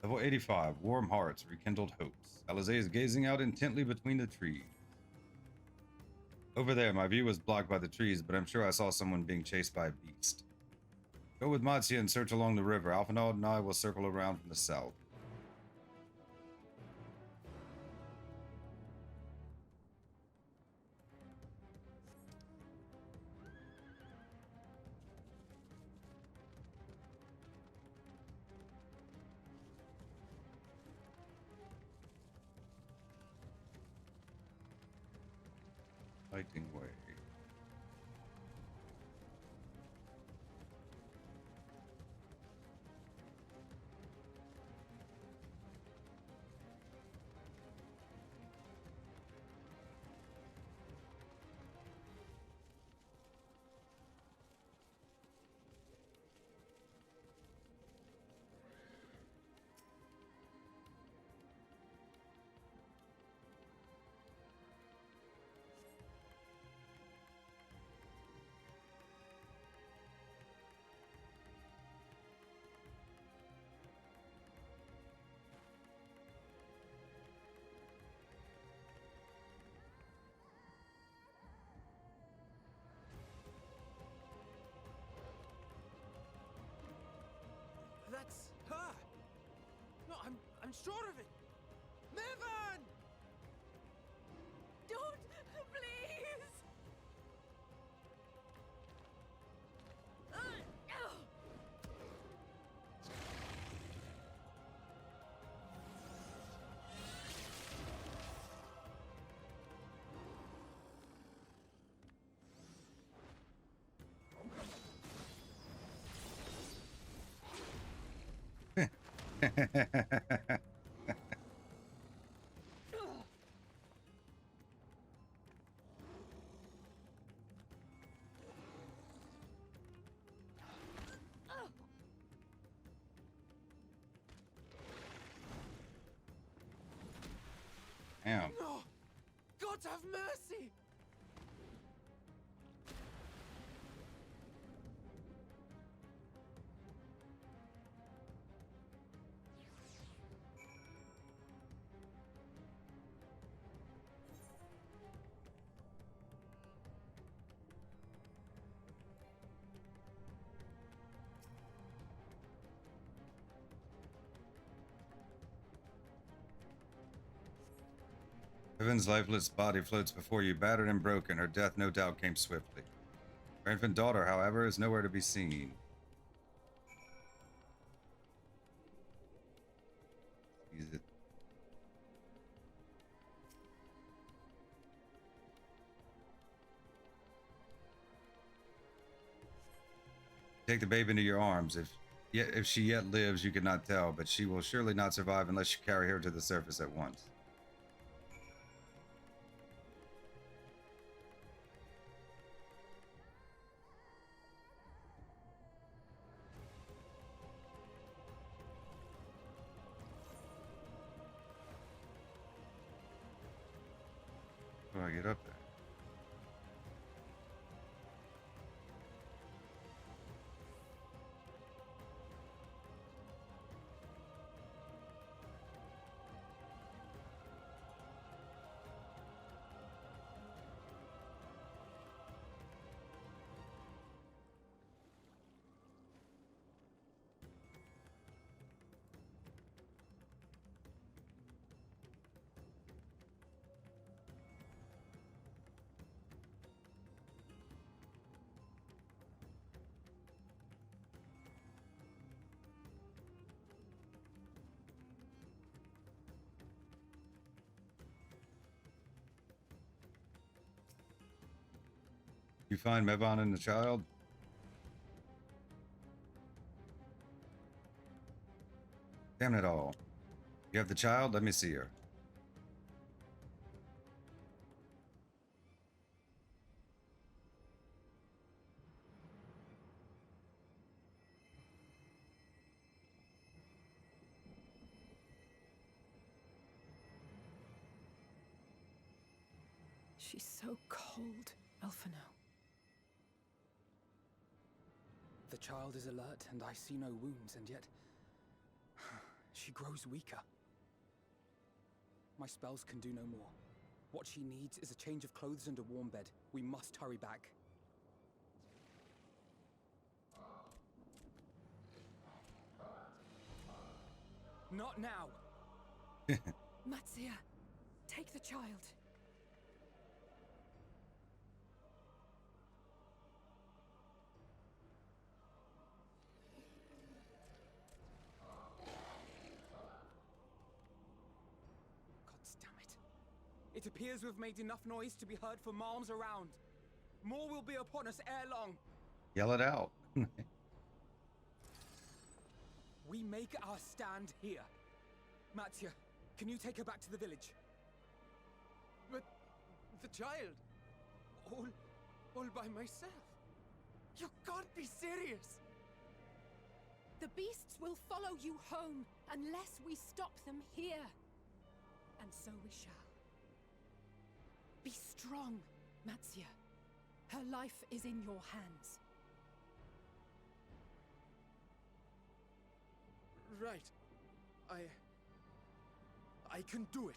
Level 85. Warm hearts, rekindled hopes. Alizé is gazing out intently between the trees. Over there, my view was blocked by the trees, but I'm sure I saw someone being chased by a beast. Go with Matsia and search along the river. Alphinaud and I will circle around from the south. Lighting way. That's her! No, I'm sure of it! Mervan! Don't, please! Damn. No! God have mercy! Evan's lifeless body floats before you, battered and broken. Her death no doubt came swiftly. Her infant daughter, however, is nowhere to be seen. Use it. Take the babe into your arms. If she yet lives, you cannot tell, but she will surely not survive unless you carry her to the surface at once. How do I get up there? You find Mevon and the child? Damn it all. You have the child? Let me see her. She's so cold, Alphinaud. The child is alert, and I see no wounds, and yet... She grows weaker. My spells can do no more. What she needs is a change of clothes and a warm bed. We must hurry back. Not now! Matsia, take the child. Damn it. It appears we've made enough noise to be heard for miles around. More will be upon us ere long. Yell it out. We make our stand here. Mattia, can you take her back to the village? But the child, all by myself. You can't be serious. The beasts will follow you home unless we stop them here. And so we shall. Be strong, Matsia. Her life is in your hands. Right. I can do it.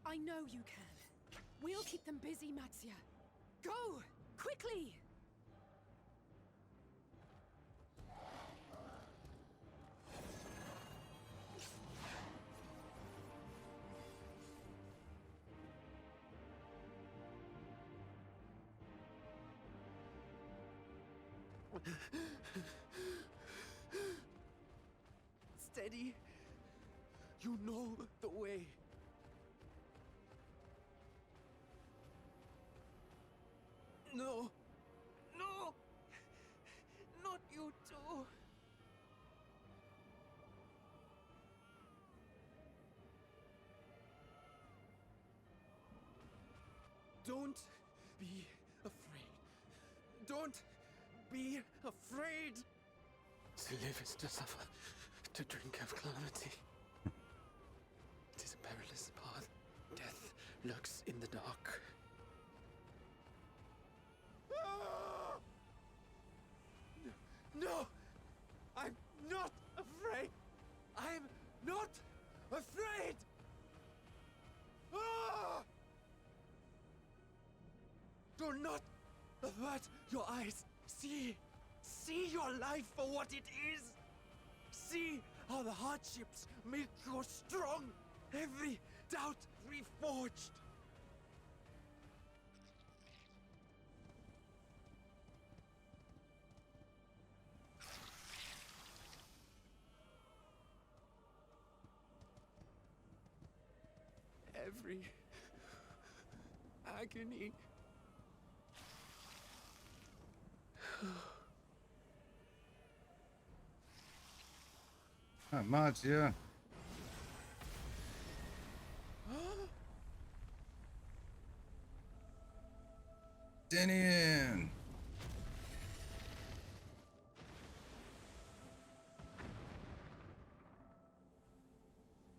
I know you can. We'll keep them busy, Matsia. Go! Quickly! Steady. You know the way. No. No! Not you too. Don't be afraid. Don't be afraid. To live is to suffer, to drink of calamity. It is a perilous path. Death lurks in the dark. No! I'm not afraid! I'm not afraid! Ah! Do not avert your eyes. See your life for what it is. See how the hardships make you strong. Every doubt reforged. Every agony. Not much, yeah. Denian!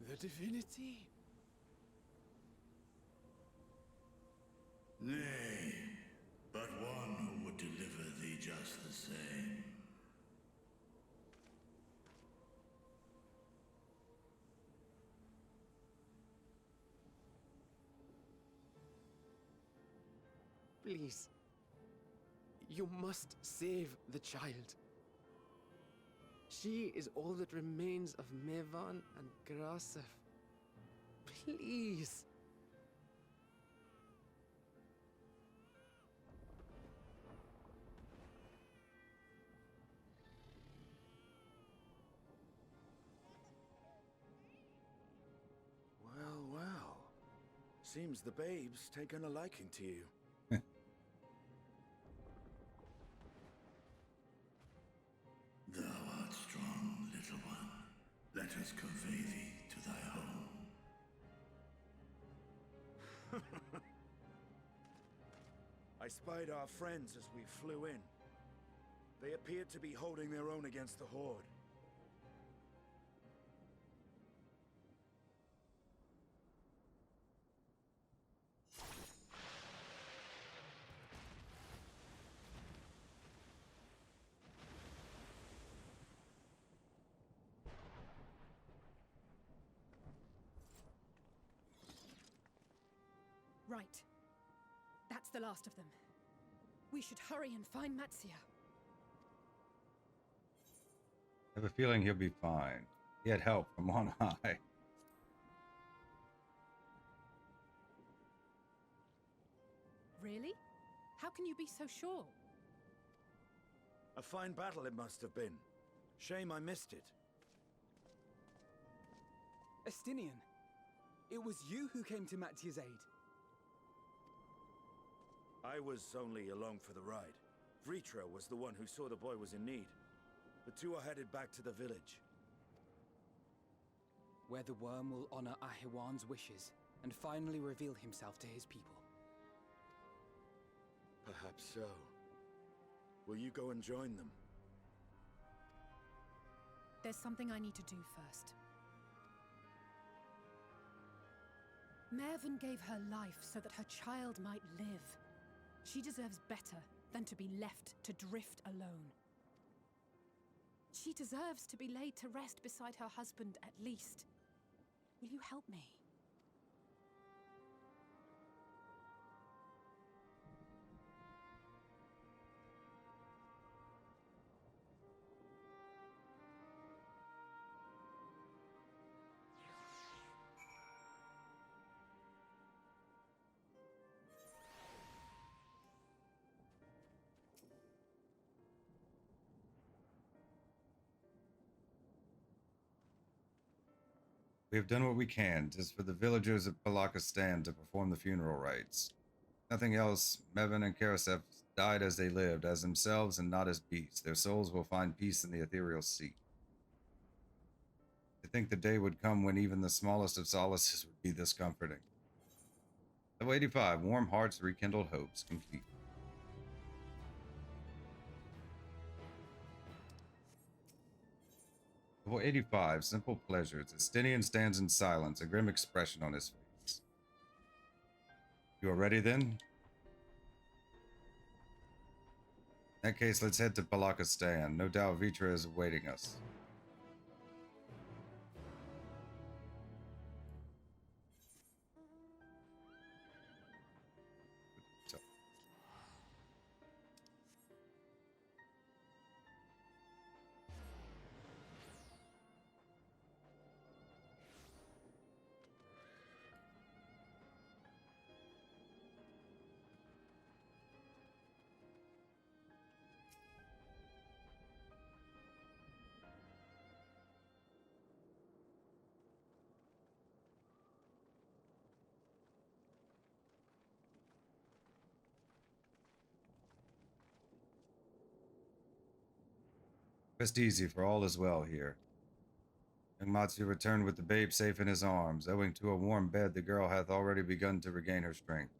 The divinity. Nay, but one who would deliver thee just the same. Please. You must save the child. She is all that remains of Mevan and Grasef. Please. Well, well. Seems the babe's taken a liking to you. Thou art strong, little one. Let us convey thee to thy home. I spied our friends as we flew in. They appeared to be holding their own against the Horde. right. That's the last of them. We should hurry and find Matsia. I have a feeling he'll be fine. He had help from on high. Really? How can you be so sure? A fine battle it must have been. Shame I missed it. Estinian, it was you who came to Matia's aid. I was only along for the ride. Vritra was the one who saw the boy was in need. The two are headed back to the village. Where the worm will honor Ahiwan's wishes and finally reveal himself to his people. Perhaps so. Will you go and join them? There's something I need to do first. Mervyn gave her life so that her child might live. She deserves better than to be left to drift alone. She deserves to be laid to rest beside her husband at least. Will you help me? We have done what we can. 'Tis for the villagers of Palakistan to perform the funeral rites. Nothing else. Mevin and Karasef died as they lived, as themselves and not as beasts. Their souls will find peace in the ethereal sea. To think the day would come when even the smallest of solaces would be this comforting. Level 85, warm hearts, rekindled hopes, complete. Level 85, simple pleasures. Estinian stands in silence, a grim expression on his face. You are ready then? In that case, let's head to Palakistan. No doubt Vitra is awaiting us. Rest easy, for all is well here. Young Matsu returned with the babe safe in his arms. Owing to a warm bed, the girl hath already begun to regain her strength.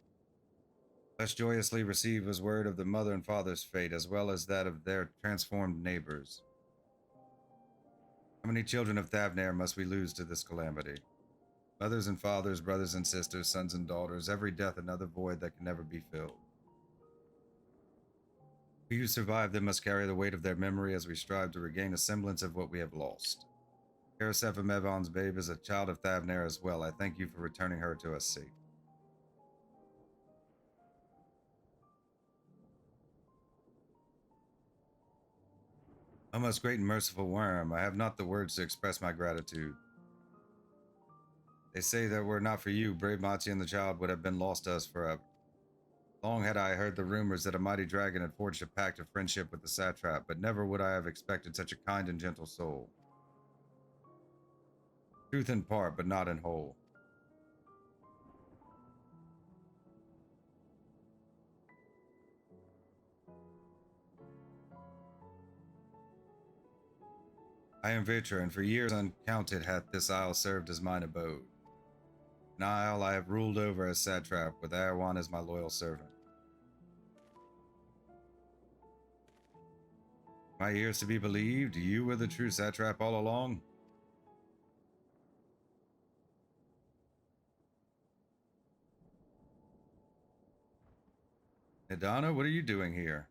Thus joyously received was word of the mother and father's fate, as well as that of their transformed neighbors. How many children of Thavnair must we lose to this calamity? Mothers and fathers, brothers and sisters, sons and daughters, every death another void that can never be filled. We who survive them must carry the weight of their memory as we strive to regain a semblance of what we have lost. Karasef Mevon's babe is a child of Thavnair as well. I thank you for returning her to us safe. O most great and merciful worm, I have not the words to express my gratitude. They say that were it not for you, brave Matsi and the child would have been lost to us forever. Long had I heard the rumors that a mighty dragon had forged a pact of friendship with the satrap, but never would I have expected such a kind and gentle soul. Truth in part, but not in whole. I am Vitra, and for years uncounted hath this isle served as mine abode. An isle I have ruled over as satrap, with Erwan as my loyal servant. My ears to be believed, you were the true satrap all along? Nidana, what are you doing here?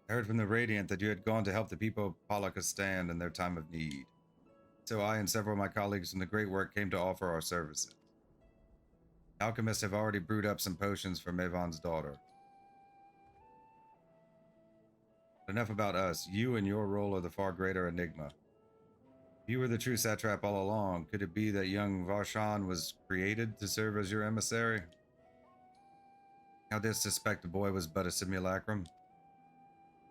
I heard from the Radiant that you had gone to help the people of Palakistan in their time of need. So I and several of my colleagues from the Great Work came to offer our services. Alchemists have already brewed up some potions for Mavon's daughter. But enough about us. You and your role are the far greater enigma. If you were the true satrap all along, could it be that young Varshan was created to serve as your emissary? How did suspect the boy was but a simulacrum?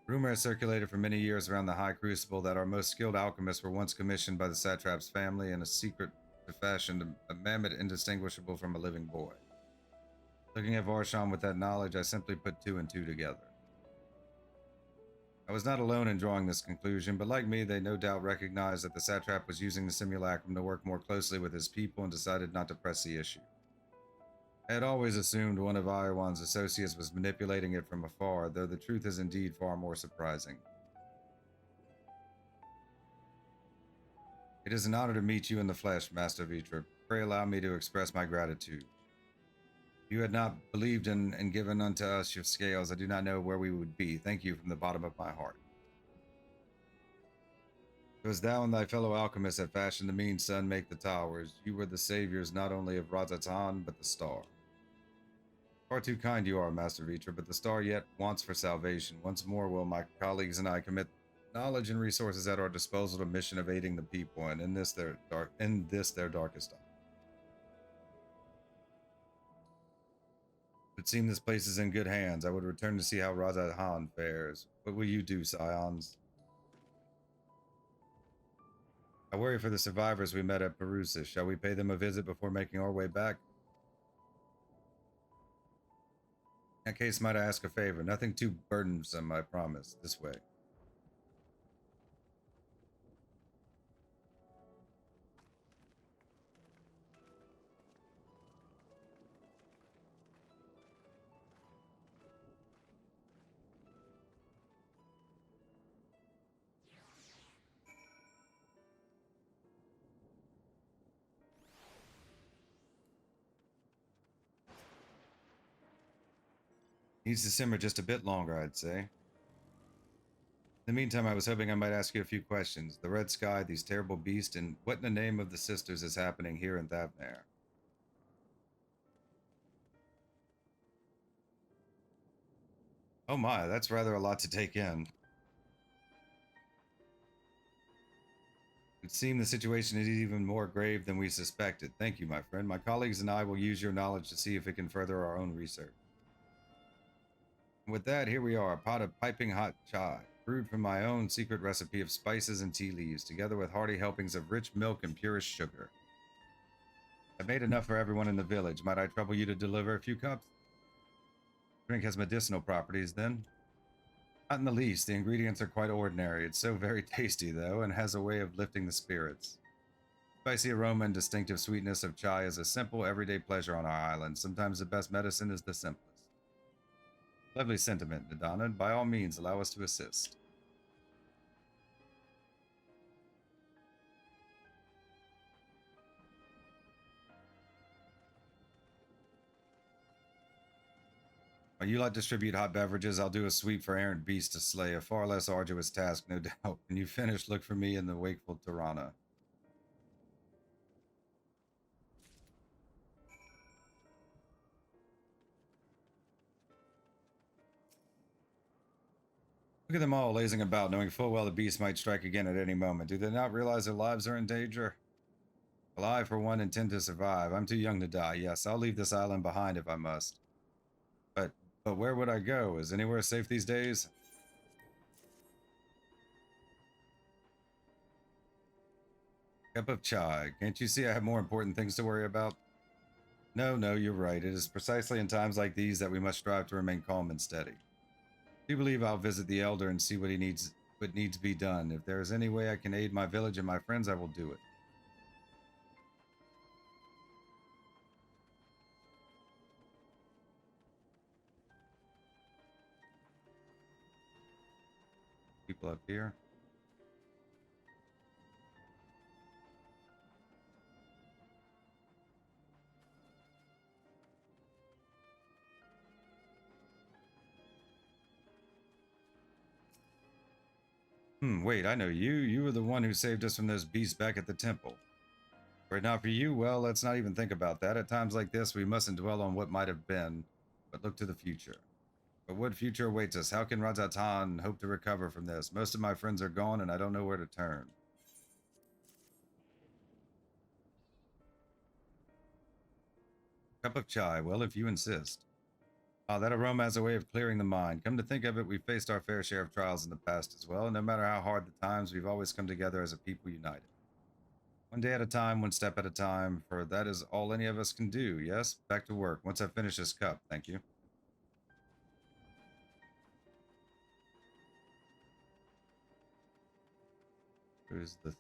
Rumor has circulated for many years around the High Crucible that our most skilled alchemists were once commissioned by the satrap's family in a secret to fashion a mammoth indistinguishable from a living boy. Looking at Varshan with that knowledge, I simply put two and two together. I was not alone in drawing this conclusion, but like me, they no doubt recognized that the satrap was using the simulacrum to work more closely with his people and decided not to press the issue. I had always assumed one of Iowan's associates was manipulating it from afar, though the truth is indeed far more surprising. It is an honor to meet you in the flesh, Master Vitra. Pray allow me to express my gratitude. If you had not believed in and given unto us your scales, I do not know where we would be. Thank you from the bottom of my heart. It was thou and thy fellow alchemists that fashioned the mean sun make the towers. You were the saviors not only of Razatan, but the star. Far too kind you are, Master Vitra, but the star yet wants for salvation. Once more will my colleagues and I commit knowledge and resources at our disposal to mission of aiding the people, and in this their darkest hour. It would seem this place is in good hands. I would return to see how Razatan fares. What will you do, Scions? I worry for the survivors we met at Perusis. Shall we pay them a visit before making our way back? In that case, might I ask a favor? Nothing too burdensome, I promise. This way. Needs to simmer just a bit longer, I'd say. In the meantime, I was hoping I might ask you a few questions. The red sky, these terrible beasts, and what in the name of the sisters is happening here in Thavnair? Oh my, that's rather a lot to take in. It seems the situation is even more grave than we suspected. Thank you, my friend. My colleagues and I will use your knowledge to see if it can further our own research. With that, here we are, a pot of piping hot chai, brewed from my own secret recipe of spices and tea leaves, together with hearty helpings of rich milk and purest sugar. I've made enough for everyone in the village. Might I trouble you to deliver a few cups? Drink has medicinal properties, then? Not in the least. The ingredients are quite ordinary. It's so very tasty, though, and has a way of lifting the spirits. Spicy aroma and distinctive sweetness of chai is a simple, everyday pleasure on our island. Sometimes the best medicine is the simplest. Lovely sentiment, Nadana. By all means, allow us to assist. While you lot distribute hot beverages, I'll do a sweep for errant beasts to slay. A far less arduous task, no doubt. When you finish, look for me in the wakeful Tirana. Look at them all lazing about, knowing full well the beast might strike again at any moment. Do they not realize their lives are in danger? Well, I, for one, intend to survive. I'm too young to die. Yes, I'll leave this island behind if I must. But where would I go? Is anywhere safe these days? Cup of chai. Can't you see I have more important things to worry about? No, you're right. It is precisely in times like these that we must strive to remain calm and steady. I do believe I'll visit the Elder and see what needs to be done. If there is any way I can aid my village and my friends, I will do it. People up here. Wait, I know you. You were the one who saved us from those beasts back at the temple. Were it not for you, well, let's not even think about that. At times like this, we mustn't dwell on what might have been, but look to the future. But what future awaits us? How can Rajatan hope to recover from this? Most of my friends are gone, and I don't know where to turn. Cup of chai, well, if you insist. Ah, that aroma has a way of clearing the mind. Come to think of it, we've faced our fair share of trials in the past as well, and no matter how hard the times, we've always come together as a people united. One day at a time, one step at a time, for that is all any of us can do, yes? Back to work. Once I finish this cup, thank you. Where's the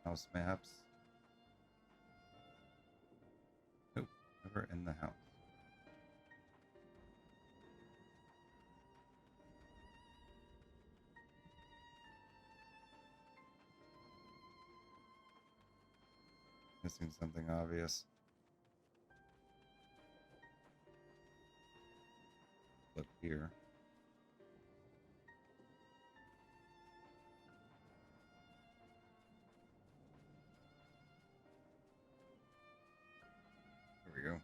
house maps? Nope, never in the house. Missing something obvious. Look here. There we go.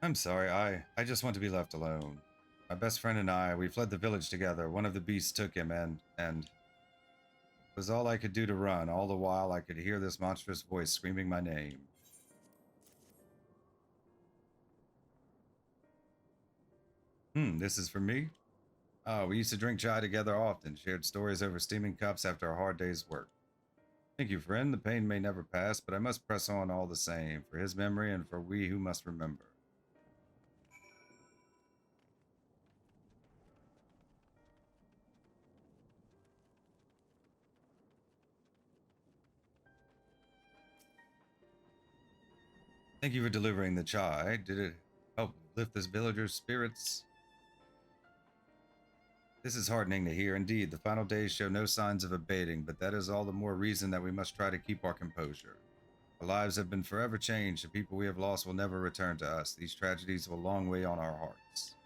I'm sorry, I just want to be left alone. My best friend and I, we fled the village together. One of the beasts took him and it was all I could do to run. All the while I could hear this monstrous voice screaming my name. This is for me? Oh, we used to drink chai together often, shared stories over steaming cups after a hard day's work. Thank you, friend. The pain may never pass, but I must press on all the same, for his memory and for we who must remember. Thank you for delivering the chai. Did it help lift this villager's spirits? This is heartening to hear. Indeed, the final days show no signs of abating, but that is all the more reason that we must try to keep our composure. Our lives have been forever changed. The people we have lost will never return to us. These tragedies will long weigh on our hearts.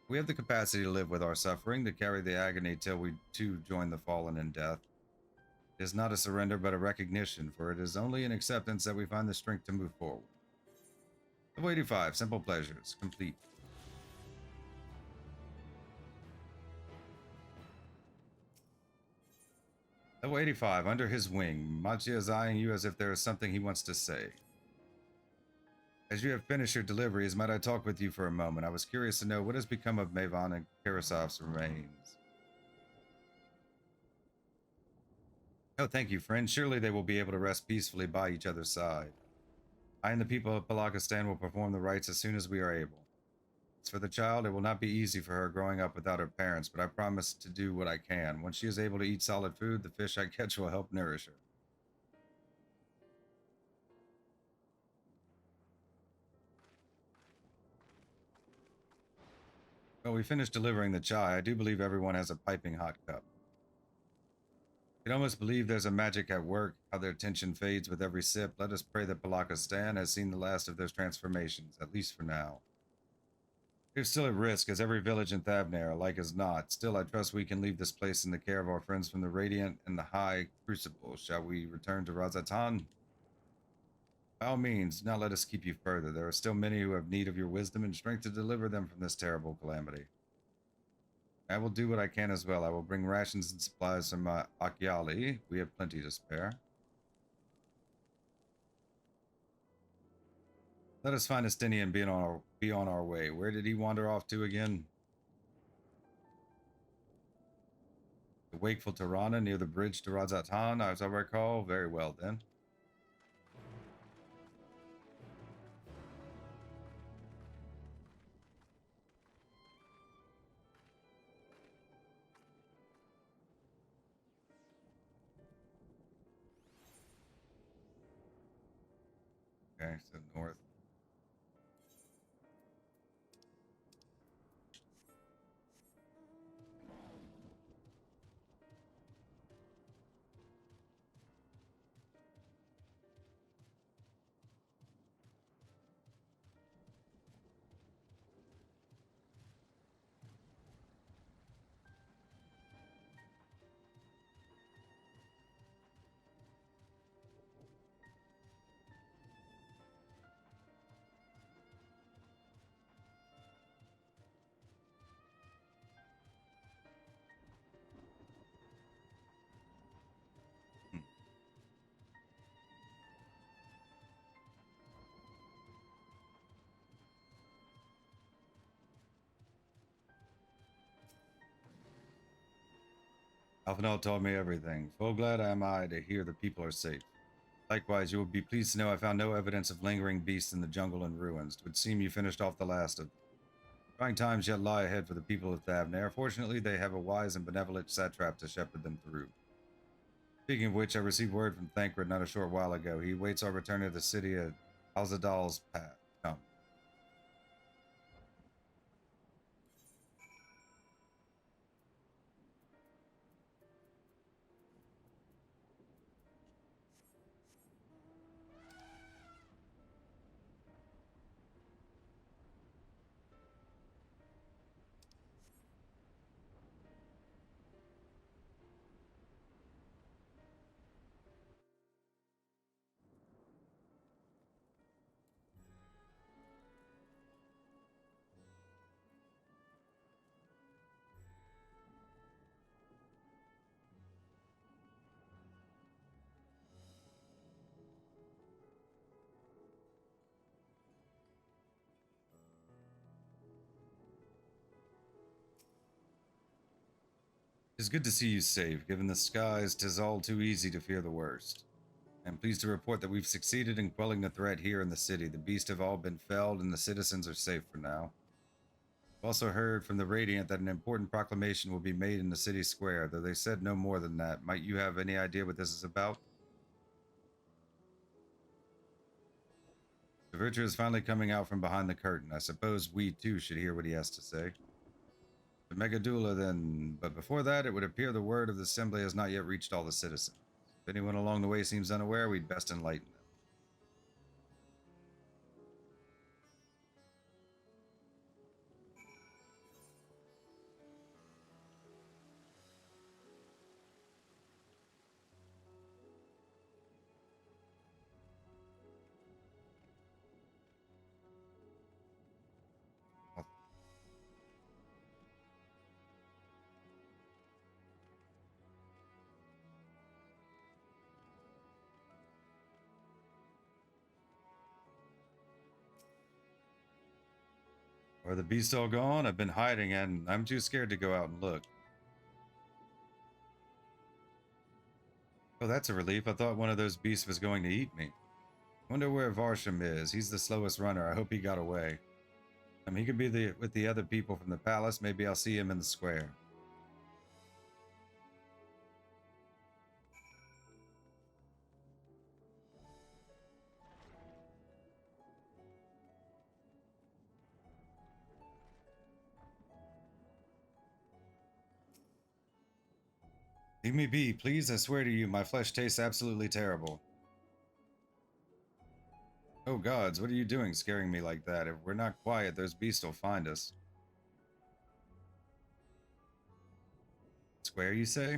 We have the capacity to live with our suffering, to carry the agony till we too join the fallen in death. It is not a surrender, but a recognition, for it is only in acceptance that we find the strength to move forward. Level 85, simple pleasures, complete. Level 85, under his wing. Machia is eyeing you as if there is something he wants to say. As you have finished your deliveries, might I talk with you for a moment? I was curious to know what has become of Mavan and Karasov's remains. Oh, thank you, friend. Surely they will be able to rest peacefully by each other's side. I and the people of Palakistan will perform the rites as soon as we are able. As for the child, it will not be easy for her growing up without her parents, but I promise to do what I can. Once she is able to eat solid food, the fish I catch will help nourish her. Well, we finished delivering the chai. I do believe everyone has a piping hot cup. You can almost believe there's a magic at work, how their tension fades with every sip. Let us pray that Palakistan has seen the last of those transformations, at least for now. We're still at risk, as every village in Thavnair, like as not. Still, I trust we can leave this place in the care of our friends from the Radiant and the High Crucible. Shall we return to Razatan? By all means, do not let us keep you further. There are still many who have need of your wisdom and strength to deliver them from this terrible calamity. I will do what I can as well. I will bring rations and supplies from Akyali. We have plenty to spare. Let us find Estini and be on our way. Where did he wander off to again? The wakeful Tirana near the bridge to Razatan, as I recall. Very well then. Okay, so north. Alphanal told me everything. Full glad am I to hear the people are safe. Likewise, you will be pleased to know I found no evidence of lingering beasts in the jungle and ruins. It would seem you finished off the last of them. Trying times yet lie ahead for the people of Thavnair. Fortunately, they have a wise and benevolent satrap to shepherd them through. Speaking of which, I received word from Thancred not a short while ago. He awaits our return to the city of Alzadal's path. Come. It's good to see you safe. Given the skies, 'tis all too easy to fear the worst. I'm pleased to report that we've succeeded in quelling the threat here in the city. The beasts have all been felled and the citizens are safe for now. I've also heard from the Radiant that an important proclamation will be made in the city square, though they said no more than that. Might you have any idea what this is about? The Virtue is finally coming out from behind the curtain. I suppose we too should hear what he has to say. The Megadula then, but before that, it would appear the word of the assembly has not yet reached all the citizens. If anyone along the way seems unaware, we'd best enlighten them. Are the beasts all gone? I've been hiding and I'm too scared to go out and look. Oh, that's a relief. I thought one of those beasts was going to eat me. Wonder where Varsham is. He's the slowest runner. I hope he got away. He could be with the other people from the palace. Maybe I'll see him in the square. Leave me be, please. I swear to you, my flesh tastes absolutely terrible. Oh gods, what are you doing scaring me like that? If we're not quiet, those beasts will find us. Square, you say?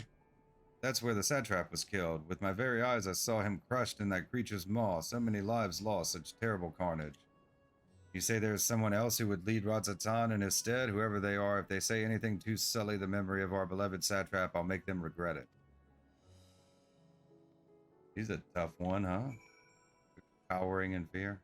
That's where the satrap was killed. With my very eyes, I saw him crushed in that creature's maw. So many lives lost, such terrible carnage. You say there is someone else who would lead Radzatan in his stead? Whoever they are, if they say anything to sully the memory of our beloved satrap, I'll make them regret it. He's a tough one, huh? Cowering in fear.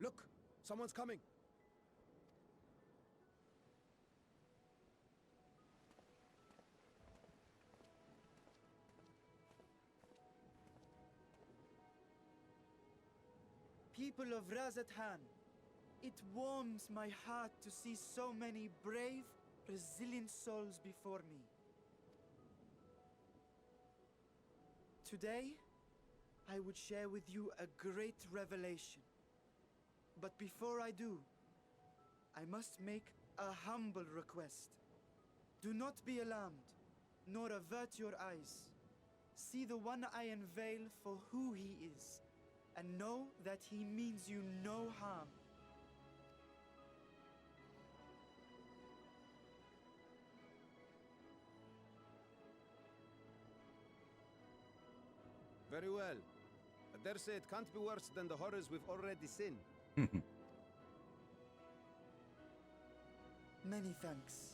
Look, someone's coming. People of Razathan, it warms my heart to see so many brave, resilient souls before me. Today, I would share with you a great revelation. But before I do, I must make a humble request. Do not be alarmed. nor avert your eyes. See the one I unveil for who he is, and know that he means you no harm. Very well. I dare say it can't be worse than the horrors we've already seen. Many thanks.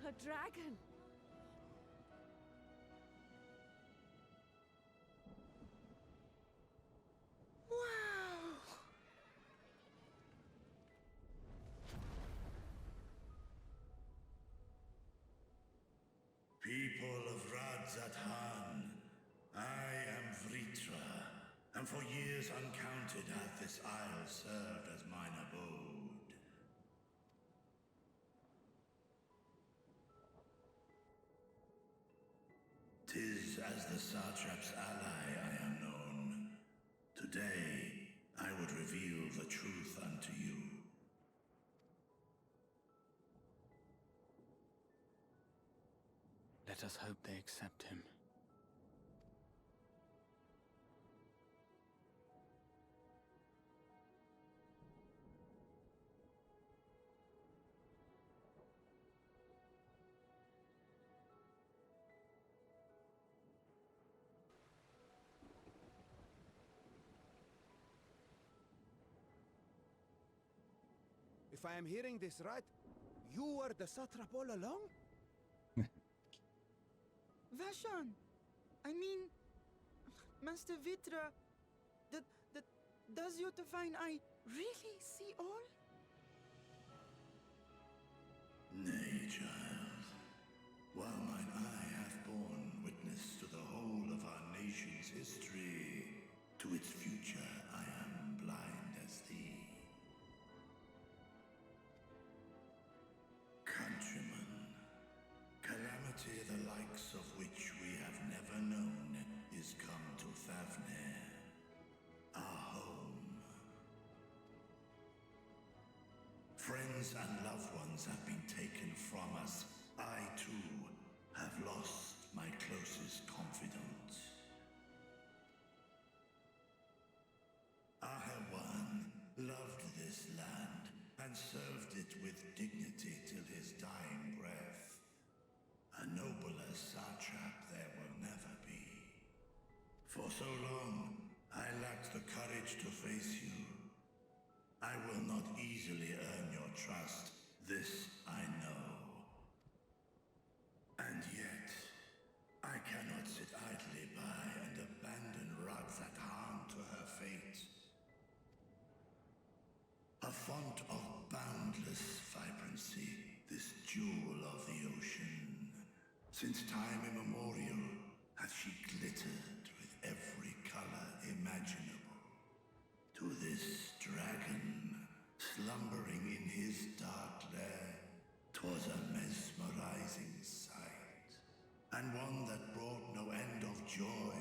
A dragon! Wow! People of Radzathan, I am Vritra, and for years uncounted hath this isle served as mine abode. Tis as the Satrap's ally I am known. Today, I would reveal the truth unto you. Let us hope they accept him. If I am hearing this right, you were the satrap all along? Vashan! I mean, Master Vitra, does your divine eye really see all? Nay, child. While mine eye hath borne witness to the whole of our nation's history, to its future I am blind as thee. Countrymen, calamity the likes of which we have never known is come to Favnir, our home. Friends and loved ones have been taken from us. I, too, have lost my closest confidant. Ahawan loved this land and served it with dignity till his dying breath. A nobler satrap there will never be. For so long, I lacked the courage to face you. I will not easily earn your trust, this I know. And yet, I cannot sit idly by and abandon Radzathan to her fate. A font of boundless vibrancy, this jewel of the ocean. Since time immemorial, hath she glittered with every color imaginable. To this dragon, slumbering in his dark lair, 'twas a mesmerizing sight, and one that brought no end of joy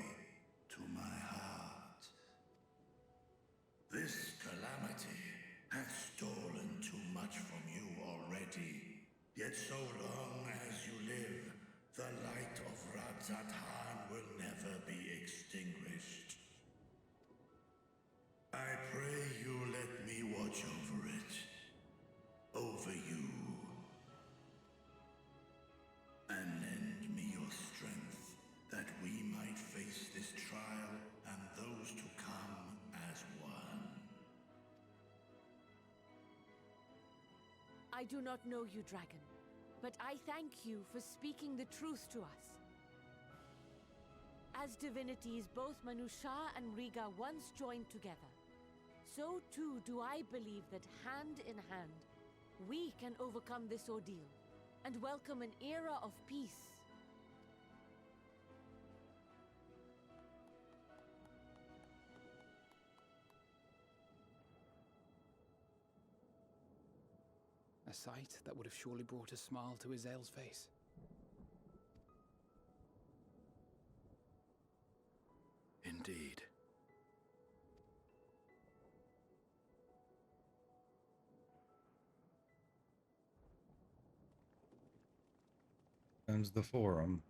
to my heart. This calamity hath stolen too much from you already, yet so long as you live, the light of Radzathan will never be extinguished. I pray you let me watch over it. Over you. And lend me your strength, that we might face this trial and those to come as one. I do not know you, dragon, but I thank you for speaking the truth to us. As divinities, both Manusha and Riga once joined together. So too do I believe that hand in hand, we can overcome this ordeal and welcome an era of peace. A sight that would have surely brought a smile to Izel's face. indeed. Comes the forum.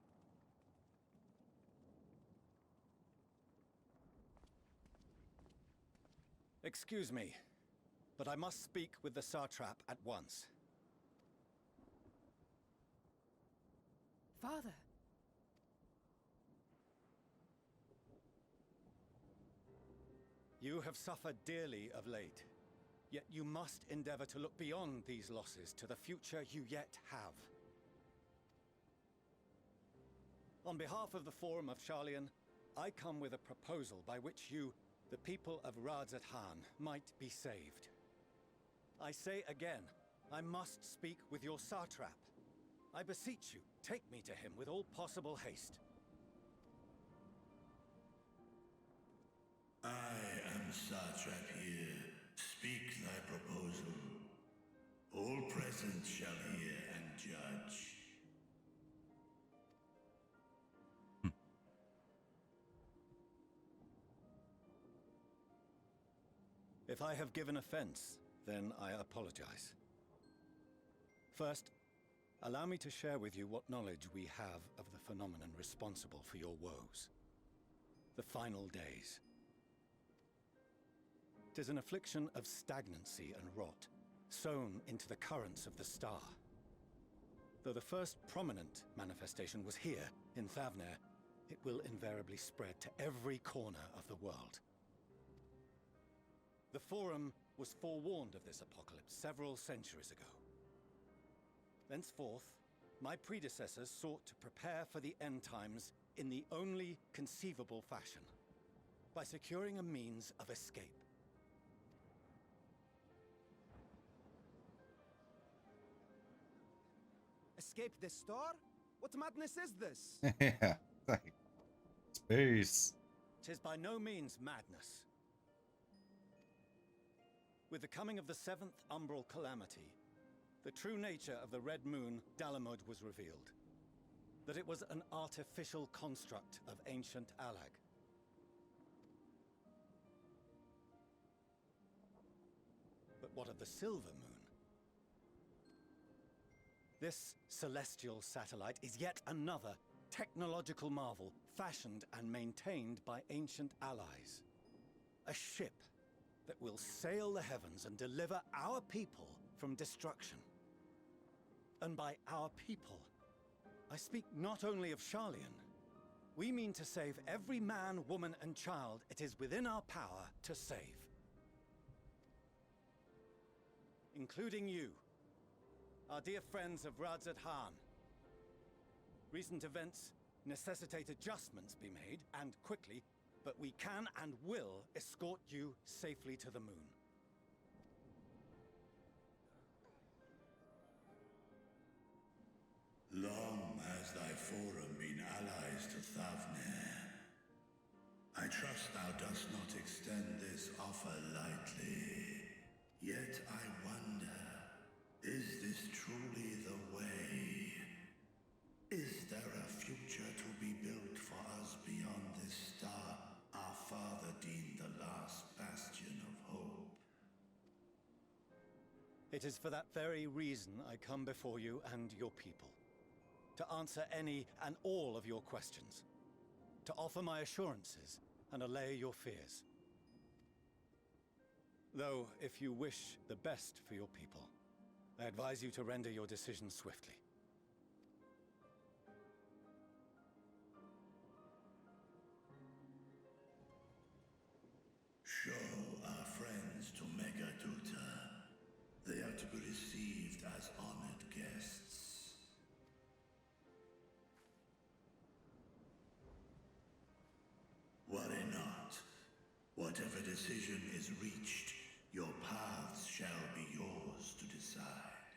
Excuse me, but I must speak with the Satrap at once. Father, You have suffered dearly of late, yet you must endeavor to look beyond these losses to the future you yet have. On behalf of the Forum of Sharlayan, I come with a proposal by which you, the people of Radzat-Han, might be saved. I say again, I must speak with your Satrap. I beseech you, take me to him with all possible haste. I am Satrap here. Speak thy proposal. All present shall hear and judge. If I have given offense, then I apologize. First, allow me to share with you what knowledge we have of the phenomenon responsible for your woes. The final days. 'Tis an affliction of stagnancy and rot, sown into the currents of the star. Though the first prominent manifestation was here, in Thavnair, it will invariably spread to every corner of the world. The Forum was forewarned of this apocalypse several centuries ago. Thenceforth, my predecessors sought to prepare for the end times in the only conceivable fashion, by securing a means of escape. Escape the star? What madness is this? Yeah, like space. 'Tis by no means madness. With the coming of the 7th Umbral Calamity, the true nature of the Red Moon, Dalamud, was revealed. That it was an artificial construct of ancient Alag. But what of the Silver Moon? This celestial satellite is yet another technological marvel fashioned and maintained by ancient allies. A ship that will sail the heavens and deliver our people from destruction. And by our people, I speak not only of Sharlayan. We mean to save every man, woman, and child it is within our power to save. Including you, our dear friends of Radzat-Han. Recent events necessitate adjustments be made, and quickly, but we can and will escort you safely to the moon. Long has thy forum been allies to Thavnair. I trust thou dost not extend this offer lightly. Yet I wonder, is this truly the way? Is there a future to be built for us beyond this star our father deemed the last bastion of hope? It is for that very reason I come before you and your people. To answer any and all of your questions. To offer my assurances and allay your fears. Though, if you wish the best for your people, I advise you to render your decision swiftly. Show our friends to Megaduta. They are to be received as honored guests. Worry not. Whatever decision is reached, your paths shall be yours to decide.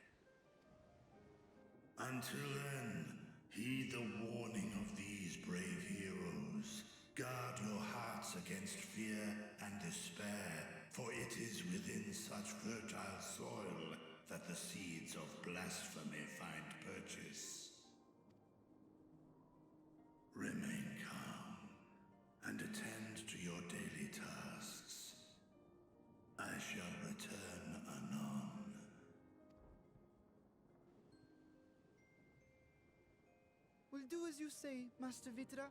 Until then, heed the warning of these brave heroes. Guard your hearts against fear and despair, for it is within such fertile soil that the seeds of blasphemy find purchase. Remain calm and attend to do as you say, Master Vitra.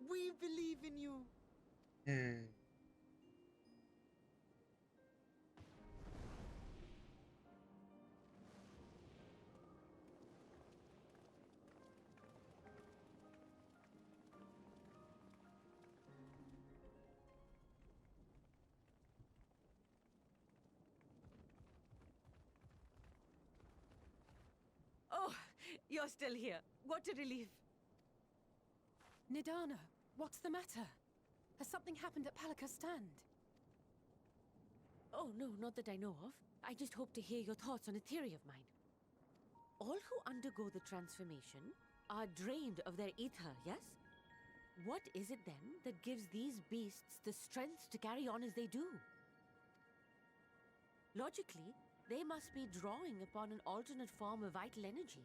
We believe in you. Yay. Oh, you're still here. What a relief. Nidana, what's the matter? Has something happened at Palika's stand? Oh, no, not that I know of. I just hope to hear your thoughts on a theory of mine. All who undergo the transformation are drained of their ether, yes? What is it then that gives these beasts the strength to carry on as they do? Logically, they must be drawing upon an alternate form of vital energy.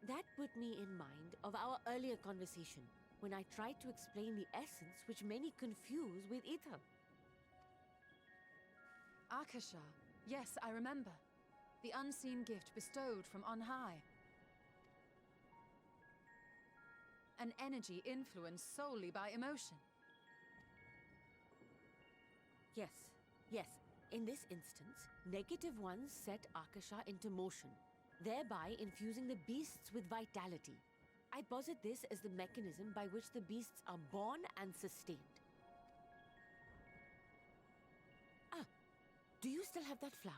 That put me in mind of our earlier conversation, when I tried to explain the essence which many confuse with ether. Akasha. Yes, I remember. The unseen gift bestowed from on high. An energy influenced solely by emotion. Yes, yes. In this instance, negative ones set Akasha into motion, thereby infusing the beasts with vitality. I posit this as the mechanism by which the beasts are born and sustained. Ah, do you still have that flower?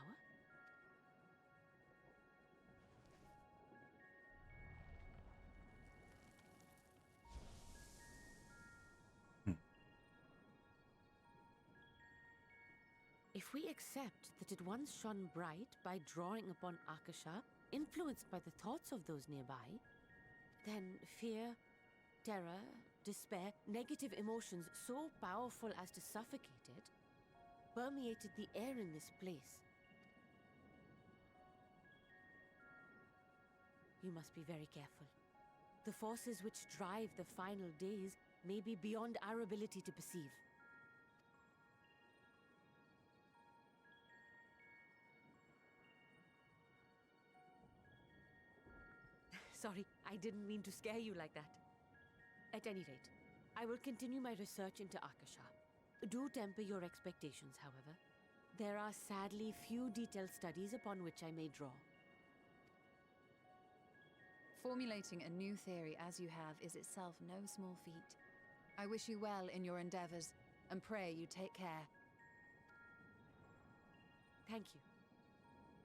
If we accept that it once shone bright by drawing upon Akasha, influenced by the thoughts of those nearby, then fear, terror, despair, negative emotions so powerful as to suffocate it, permeated the air in this place. You must be very careful. The forces which drive the final days may be beyond our ability to perceive. Sorry, I didn't mean to scare you like that. At any rate, I will continue my research into Akasha. Do temper your expectations, however. There are sadly few detailed studies upon which I may draw. Formulating a new theory as you have is itself no small feat. I wish you well in your endeavors, and pray you take care. Thank you.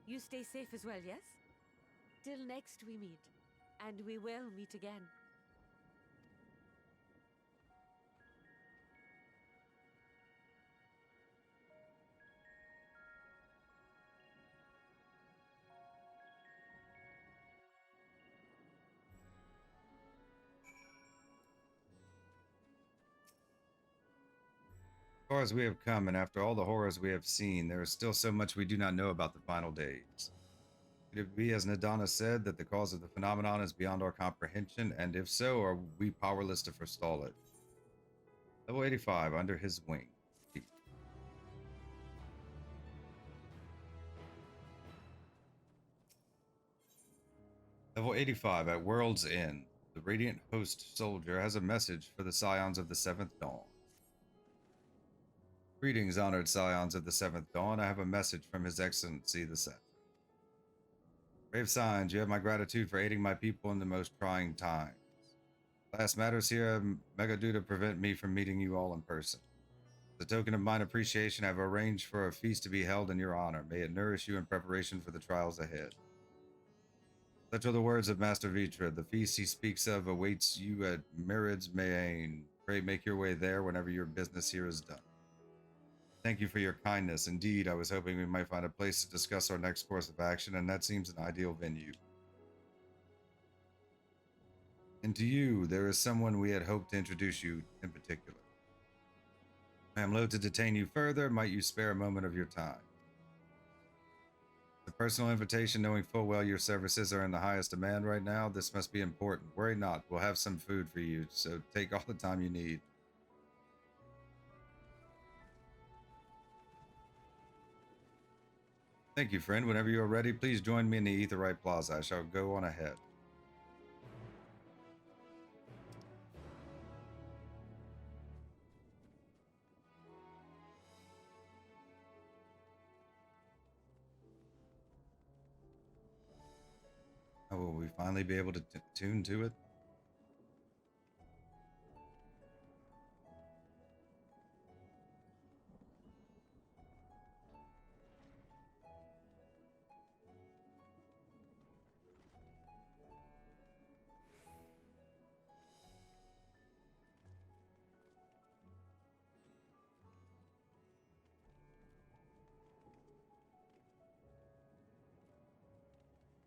You stay safe as well, yes? Till next we meet. And we will meet again. As far as we have come, and after all the horrors we have seen, there is still so much we do not know about the final days. Could it be, as Nadana said, that the cause of the phenomenon is beyond our comprehension, and if so, are we powerless to forestall it? Level 85, under his wing. Level 85, at World's End. The Radiant Host Soldier has a message for the Scions of the Seventh Dawn. Greetings, honored Scions of the Seventh Dawn. I have a message from His Excellency the Satrap. Brave Scions, you have my gratitude for aiding my people in the most trying times. Last matters here mega due to prevent me from meeting you all in person. As a token of mine appreciation, I have arranged for a feast to be held in your honor. May it nourish you in preparation for the trials ahead. Such are the words of Master Vitra. The feast he speaks of awaits you at Merid's Mayane. Pray make your way there whenever your business here is done. Thank you for your kindness. Indeed, I was hoping we might find a place to discuss our next course of action, and that seems an ideal venue. And to you, there is someone we had hoped to introduce you in particular. I am loath to detain you further. Might you spare a moment of your time? A personal invitation, knowing full well your services are in the highest demand right now. This must be important. Worry not. We'll have some food for you, so take all the time you need. Thank you, friend. Whenever you are ready, please join me in the Aetheryte Plaza. I shall go on ahead. we finally be able to tune to it?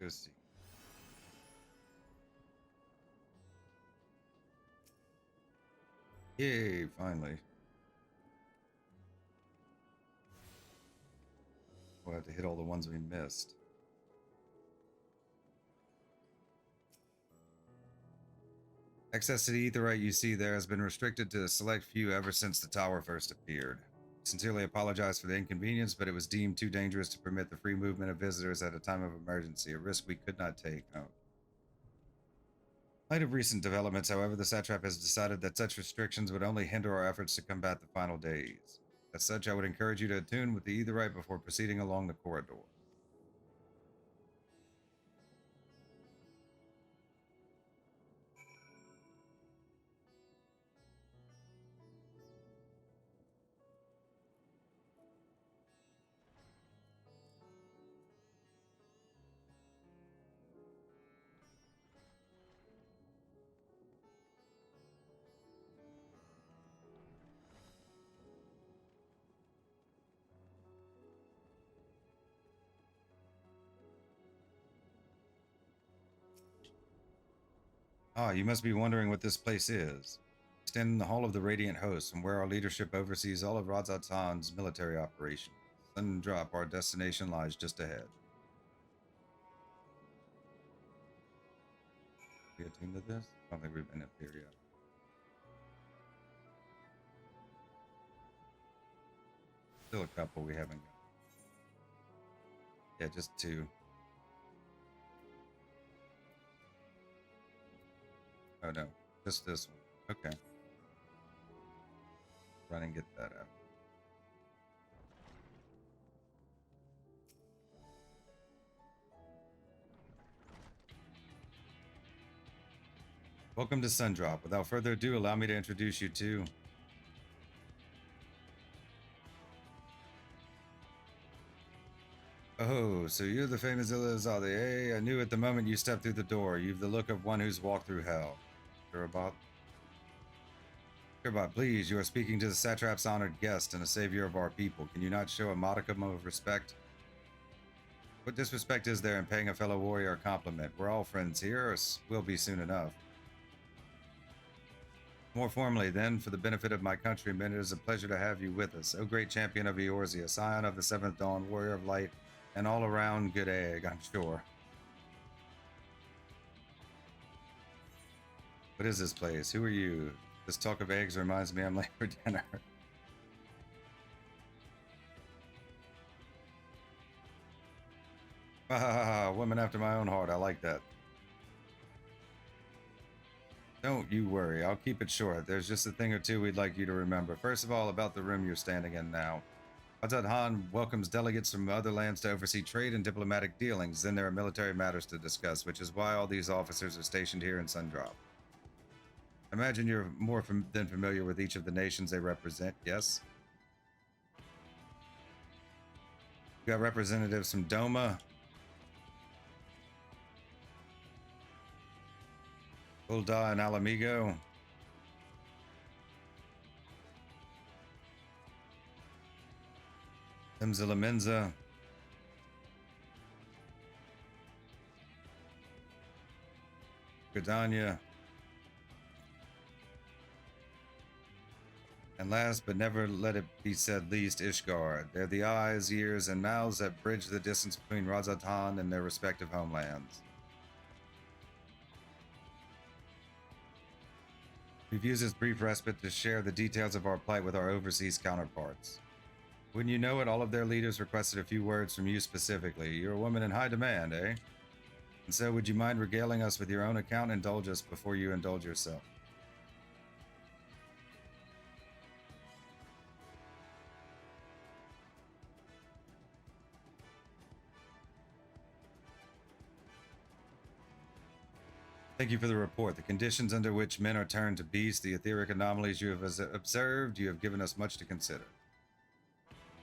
Go see. Yay, finally. We'll have to hit all the ones we missed. Access to the aetherite you see there has been restricted to a select few ever since the tower first appeared. Sincerely apologize for the inconvenience, but it was deemed too dangerous to permit the free movement of visitors at a time of emergency, a risk we could not take. Oh. In light of recent developments, however, the satrap has decided that such restrictions would only hinder our efforts to combat the final days. As such, I would encourage you to attune with the aetherite before proceeding along the corridor. Ah, you must be wondering what this place is. We stand in the Hall of the Radiant Host, from where our leadership oversees all of Radz-at-Tan's military operations. Sun Drop, our destination, lies just ahead. We attuned to this? I don't think we've been up here yet. Still a couple we haven't got. Yeah, just two. Oh no, just this one. Okay. Run and get that out. Welcome to Sundrop. Without further ado, allow me to introduce you to... Oh, so you're the famous Ilazade, eh? I knew at the moment you stepped through the door. You've the look of one who's walked through hell. Kirabot? Kirabot, please, you are speaking to the satrap's honored guest and a savior of our people. Can you not show a modicum of respect? What disrespect is there in paying a fellow warrior a compliment? We're all friends here, or will be soon enough. More formally, then, for the benefit of my countrymen, it is a pleasure to have you with us, O great champion of Eorzea, scion of the Seventh Dawn, warrior of light, and all-around good egg, I'm sure. What is this place? Who are you? This talk of eggs reminds me I'm late for dinner. Women after my own heart, I like that. Don't you worry, I'll keep it short. There's just a thing or two we'd like you to remember. First of all, about the room you're standing in now. Radz-at-Han welcomes delegates from other lands to oversee trade and diplomatic dealings. Then there are military matters to discuss, which is why all these officers are stationed here in Sundrop. I imagine you're more than familiar with each of the nations they represent, yes? We've got representatives from Doma, Ul'dah and Alamigo, Temzilamenza, Gridania, and last but never let it be said least, Ishgard. They're the eyes, ears, and mouths that bridge the distance between Radz-at-Han and their respective homelands. We've used this brief respite to share the details of our plight with our overseas counterparts. Wouldn't you know it, all of their leaders requested a few words from you specifically. You're a woman in high demand, eh? And so would you mind regaling us with your own account and indulge us before you indulge yourself? Thank you for the report. The conditions under which men are turned to beasts, the etheric anomalies you have observed, you have given us much to consider.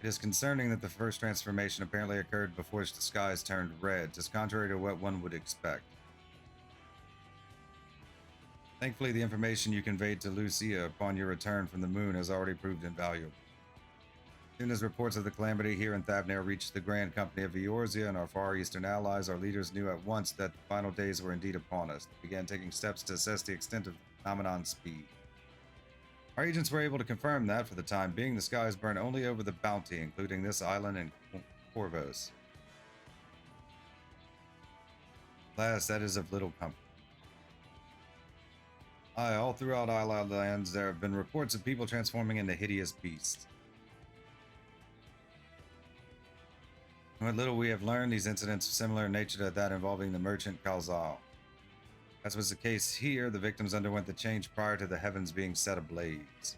It is concerning that the first transformation apparently occurred before the skies turned red, just contrary to what one would expect. Thankfully, the information you conveyed to Lucia upon your return from the moon has already proved invaluable. As soon as reports of the calamity here in Thavnair reached the Grand Company of Eorzea and our Far Eastern allies, our leaders knew at once that the final days were indeed upon us. They began taking steps to assess the extent of the phenomenon's speed. Our agents were able to confirm that, for the time being, the skies burn only over the Bounty, including this island and Corvos. Alas, that is of little comfort. All throughout Island lands, there have been reports of people transforming into hideous beasts. What little we have learned, these incidents are similar in nature to that involving the merchant Kalzal. As was the case here, the victims underwent the change prior to the heavens being set ablaze.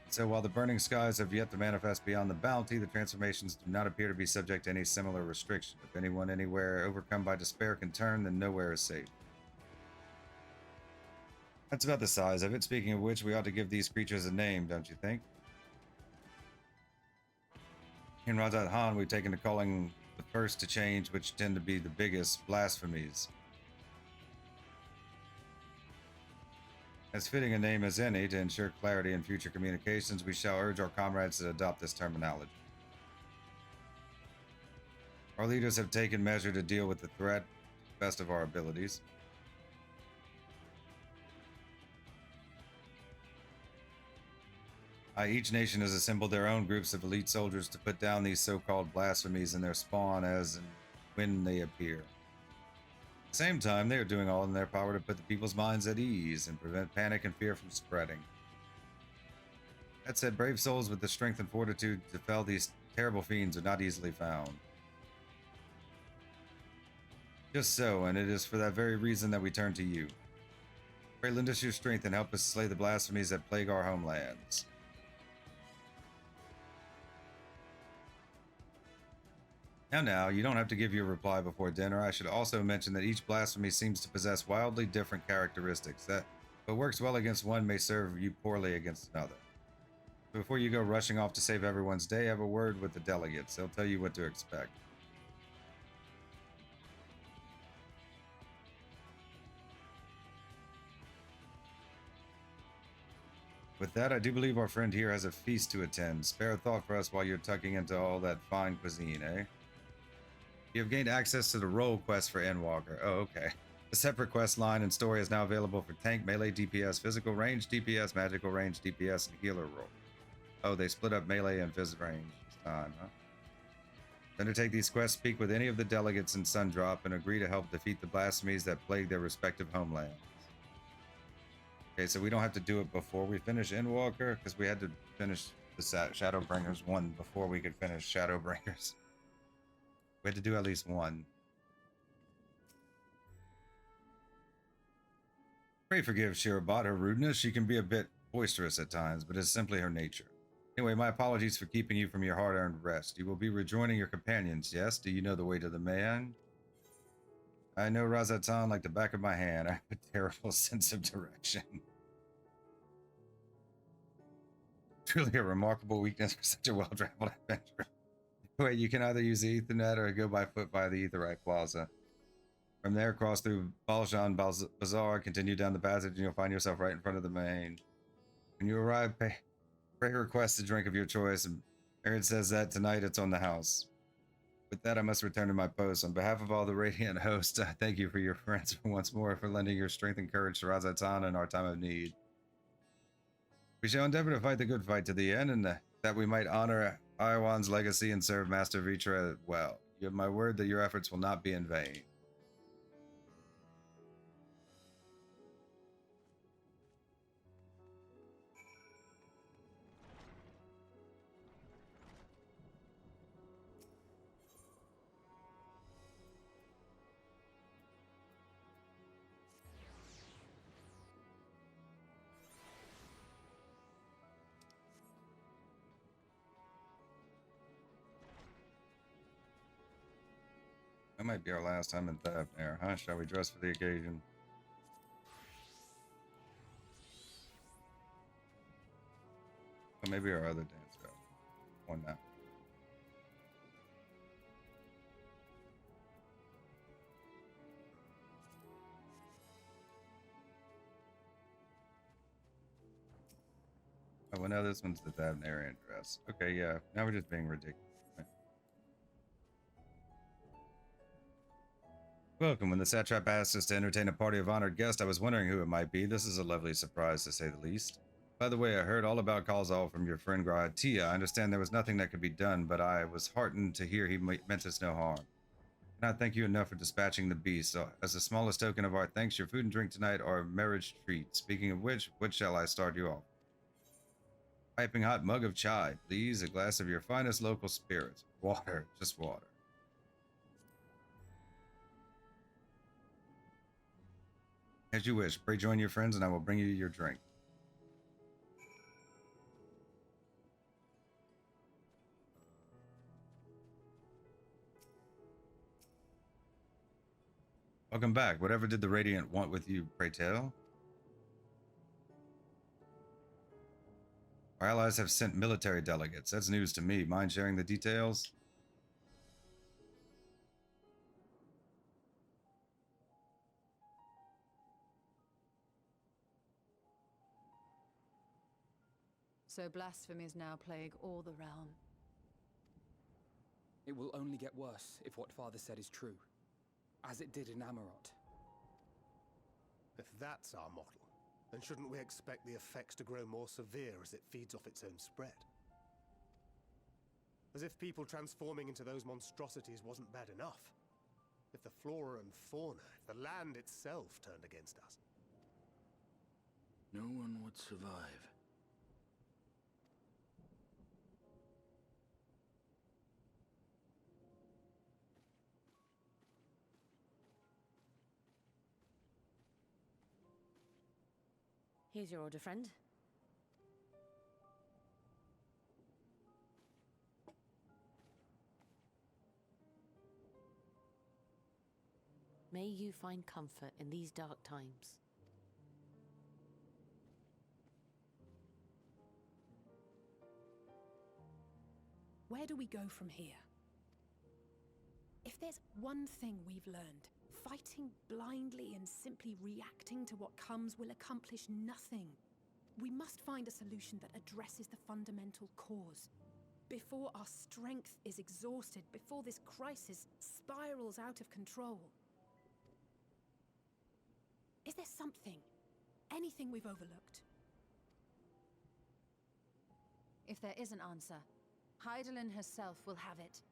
So while the burning skies have yet to manifest beyond the Bounty, the transformations do not appear to be subject to any similar restriction. If anyone anywhere overcome by despair can turn, then nowhere is safe. That's about the size of it. Speaking of which, we ought to give these creatures a name, don't you think? In Razat Han, we've taken to calling the first to change, which tend to be the biggest, blasphemies. As fitting a name as any to ensure clarity in future communications, we shall urge our comrades to adopt this terminology. Our leaders have taken measure to deal with the threat to the best of our abilities. Each nation has assembled their own groups of elite soldiers to put down these so-called blasphemies in their spawn as and when they appear. At the same time, they are doing all in their power to put the people's minds at ease and prevent panic and fear from spreading. That said, brave souls with the strength and fortitude to fell these terrible fiends are not easily found. Just so, and it is for that very reason that we turn to you. Pray lend us your strength and help us slay the blasphemies that plague our homelands. Now, you don't have to give your reply before dinner. I should also mention that each blasphemy seems to possess wildly different characteristics that, what works well against one, may serve you poorly against another. So before you go rushing off to save everyone's day, have a word with the delegates. They'll tell you what to expect. With that, I do believe our friend here has a feast to attend. Spare a thought for us while you're tucking into all that fine cuisine, eh? You have gained access to the role quest for Endwalker. Oh, okay. A separate quest line and story is now available for tank, melee DPS, physical range DPS, magical range DPS, and healer role. Oh, they split up melee and phys range this time, huh? Undertake these quests, speak with any of the delegates in Sundrop, and agree to help defeat the blasphemies that plague their respective homelands. Okay, so we don't have to do it before we finish Endwalker, because we had to finish the Shadowbringers one before we could finish Shadowbringers. We had to do at least one. Pray forgive Shirobot her rudeness. She can be a bit boisterous at times, but it's simply her nature. Anyway, my apologies for keeping you from your hard-earned rest. You will be rejoining your companions, yes? Do you know the way to the man? I know Razatan like the back of my hand. I have a terrible sense of direction. Truly a remarkable weakness for such a well-traveled adventurer. Wait, you can either use the Ethernet or go by foot via the Aetheryte Plaza. From there, cross through Balshan Bazaar, continue down the passage, and you'll find yourself right in front of the main. When you arrive, pray request a drink of your choice, and Aaron says that tonight it's on the house. With that, I must return to my post. On behalf of all the Radiant hosts, thank you for your friends once more for lending your strength and courage to Razatan in our time of need. We shall endeavor to fight the good fight to the end, and that we might honor Iowan's legacy and serve Master Vitra well. You have my word that your efforts will not be in vain. That might be our last time in Thavnair, huh? Shall we dress for the occasion? Or maybe our other dance girl. Or not. Oh, well, now this one's the Thavnarian dress. Okay, yeah. Now we're just being ridiculous. Welcome. When the satrap asked us to entertain a party of honored guests, I was wondering who it might be. This is a lovely surprise, to say the least. By the way, I heard all about Kalzal from your friend Tia. I understand there was nothing that could be done, but I was heartened to hear he meant us no harm. Cannot thank you enough for dispatching the beast. So, as the smallest token of our thanks, your food and drink tonight are a marriage treat. Speaking of which, what shall I start you off? Piping hot mug of chai, please. A glass of your finest local spirits. Water, just water. As you wish. Pray join your friends and I will bring you your drink. Welcome back. Whatever did the Radiant want with you, pray tell? Our allies have sent military delegates. That's news to me. Mind sharing the details? So blasphemies now plague all the realm. It will only get worse if what Father said is true, as it did in Amarot. If that's our model, then shouldn't we expect the effects to grow more severe as it feeds off its own spread? As if people transforming into those monstrosities wasn't bad enough. If the flora and fauna, if the land itself turned against us. No one would survive. Here's your order, friend. May you find comfort in these dark times. Where do we go from here? If there's one thing we've learned, fighting blindly and simply reacting to what comes will accomplish nothing. We must find a solution that addresses the fundamental cause. Before our strength is exhausted, before this crisis spirals out of control. Is there something, anything we've overlooked? If there is an answer, Hydaelyn herself will have it.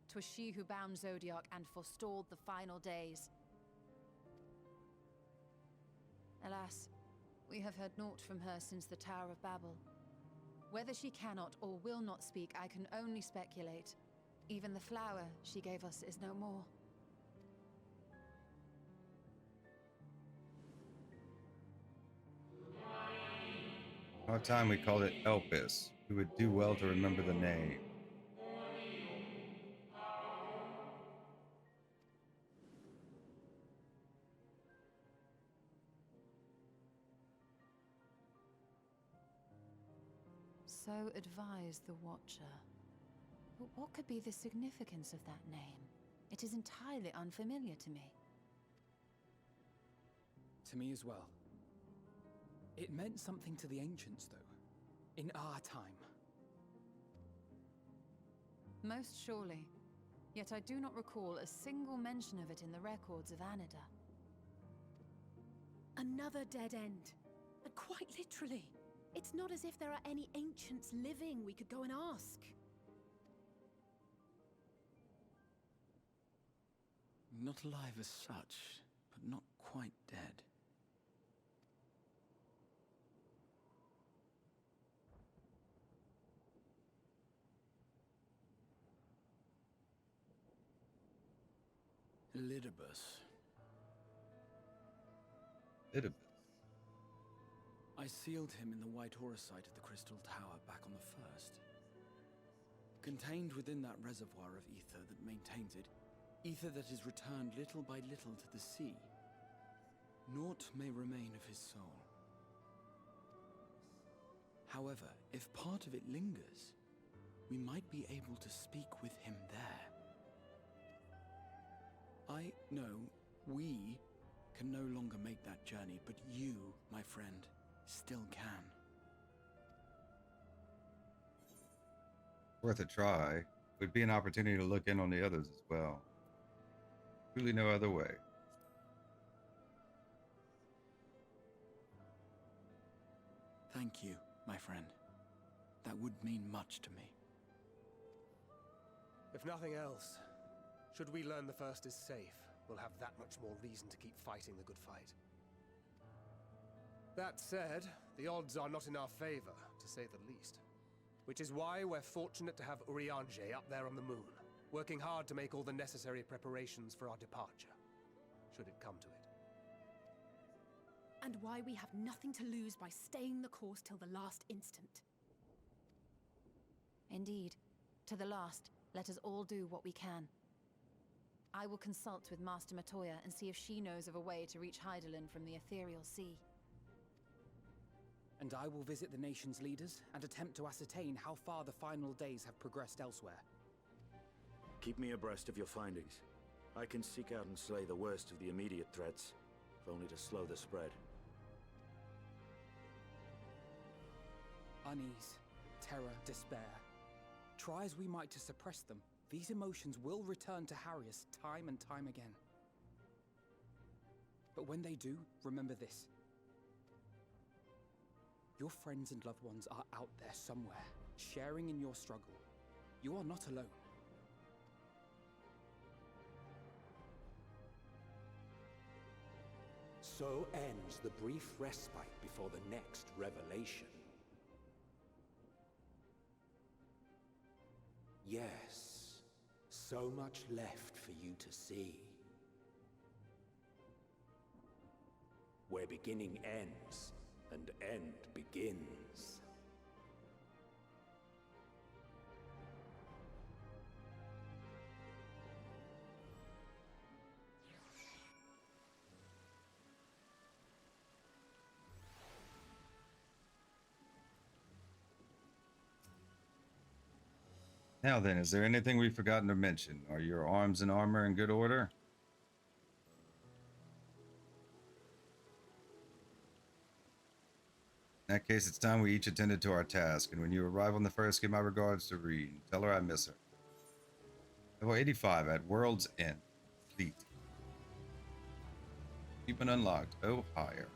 'Twas she who bound Zodiac and forestalled the final days. Alas, we have heard naught from her since the Tower of Babel. Whether she cannot or will not speak, I can only speculate. Even the flower she gave us is no more. Our time we called it Elpis. We would do well to remember the name. So advised the Watcher. But what could be the significance of that name? It is entirely unfamiliar to me. To me as well. It meant something to the ancients, though. In our time. Most surely. Yet I do not recall a single mention of it in the records of Anida. Another dead end. And quite literally. It's not as if there are any ancients living we could go and ask. Not alive as such, but not quite dead. Elidibus. I sealed him in the White Aurosite of the Crystal Tower back on the first. Contained within that reservoir of ether that maintains it, ether that is returned little by little to the sea, naught may remain of his soul. However, if part of it lingers, we might be able to speak with him there. We can no longer make that journey, but you, my friend, still can. Worth a try. Would be an opportunity to look in on the others as well. Truly no other way. Thank you, my friend. That would mean much to me. If nothing else, should we learn the First is safe, we'll have that much more reason to keep fighting the good fight. That said, the odds are not in our favor, to say the least. Which is why we're fortunate to have Urianger up there on the moon, working hard to make all the necessary preparations for our departure, should it come to it. And why we have nothing to lose by staying the course till the last instant. Indeed. To the last, let us all do what we can. I will consult with Master Matoya and see if she knows of a way to reach Hydaelyn from the Ethereal Sea. And I will visit the nation's leaders and attempt to ascertain how far the final days have progressed elsewhere. Keep me abreast of your findings. I can seek out and slay the worst of the immediate threats, if only to slow the spread. Unease, terror, despair. Try as we might to suppress them, these emotions will return to harry us time and time again. But when they do, remember this. Your friends and loved ones are out there somewhere, sharing in your struggle. You are not alone. So ends the brief respite before the next revelation. Yes, so much left for you to see. Where beginning ends, and end begins. Now then, is there anything we've forgotten to mention? Are your arms and armor in good order? In that case, it's time we each attended to our task, and when you arrive on the first, give my regards to Reed. Tell her I miss her. Level 85 at World's End. Complete. Achievement unlocked. Oh, higher.